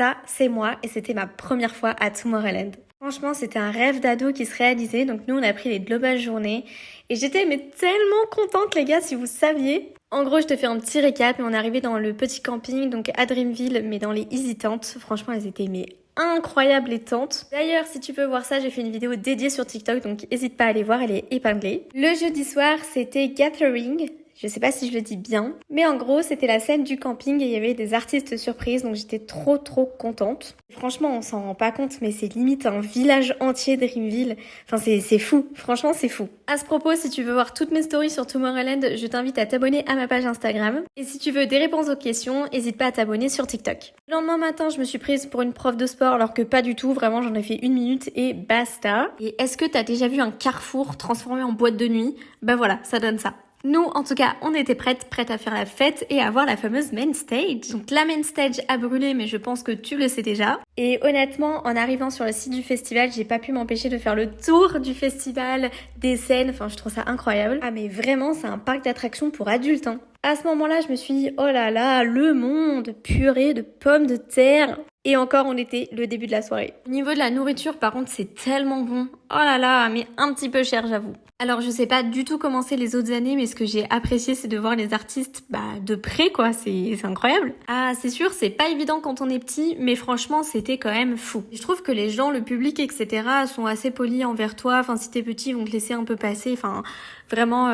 ça c'est moi et c'était ma première fois à Tomorrowland. Franchement, c'était un rêve d'ado qui se réalisait. Donc nous, on a pris les global journées. Et j'étais mais tellement contente, les gars, si vous saviez. En gros, je te fais un petit récap. Et on est arrivé dans le petit camping, donc à Dreamville, mais dans les Easy Tentes. Franchement, elles étaient mais incroyables les tentes. D'ailleurs, si tu veux voir ça, j'ai fait une vidéo dédiée sur TikTok, donc n'hésite pas à aller voir, elle est épinglée. Le jeudi soir, c'était Gathering. Je sais pas si je le dis bien, mais en gros, c'était la scène du camping et il y avait des artistes surprises, donc j'étais trop contente. Franchement, on s'en rend pas compte, mais c'est limite un village entier Dreamville. Enfin, c'est fou. Franchement, c'est fou. À ce propos, si tu veux voir toutes mes stories sur Tomorrowland, je t'invite à t'abonner à ma page Instagram. Et si tu veux des réponses aux questions, n'hésite pas à t'abonner sur TikTok. Le lendemain matin, je me suis prise pour une prof de sport, alors que pas du tout. Vraiment, j'en ai fait 1 minute et basta. Et est-ce que t'as déjà vu un carrefour transformé en boîte de nuit? Bah voilà, ça donne ça. Nous, en tout cas, on était prêtes à faire la fête et à voir la fameuse main stage. Donc la main stage a brûlé, mais je pense que tu le sais déjà. Et honnêtement, en arrivant sur le site du festival, j'ai pas pu m'empêcher de faire le tour du festival, des scènes, enfin je trouve ça incroyable. Ah mais vraiment, c'est un parc d'attractions pour adultes, hein. À ce moment-là, je me suis dit, oh là là, le monde, purée de pommes de terre. Et encore, on était le début de la soirée. Au niveau de la nourriture, par contre, c'est tellement bon. Oh là là, mais un petit peu cher, j'avoue. Alors, je sais pas du tout comment c'est les autres années, mais ce que j'ai apprécié, c'est de voir les artistes, de près, quoi. C'est incroyable. Ah, c'est sûr, c'est pas évident quand on est petit, mais franchement, c'était quand même fou. Je trouve que les gens, le public, etc., sont assez polis envers toi. Enfin, si t'es petit, ils vont te laisser un peu passer. Enfin, vraiment,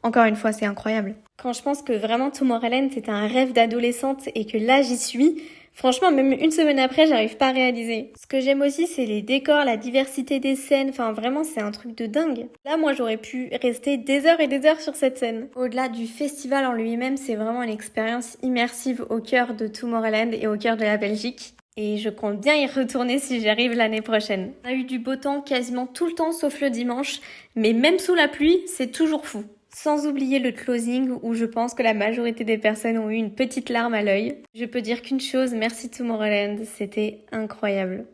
encore une fois, c'est incroyable. Quand je pense que vraiment Tomorrowland, c'était un rêve d'adolescente et que là, j'y suis, franchement, même 1 semaine après, j'arrive pas à réaliser. Ce que j'aime aussi, c'est les décors, la diversité des scènes. Enfin, vraiment, c'est un truc de dingue. Là, moi, j'aurais pu rester des heures et des heures sur cette scène. Au-delà du festival en lui-même, c'est vraiment une expérience immersive au cœur de Tomorrowland et au cœur de la Belgique. Et je compte bien y retourner si j'y arrive l'année prochaine. On a eu du beau temps quasiment tout le temps, sauf le dimanche. Mais même sous la pluie, c'est toujours fou. Sans oublier le closing où je pense que la majorité des personnes ont eu une petite larme à l'œil. Je peux dire qu'une chose, merci Tomorrowland, c'était incroyable.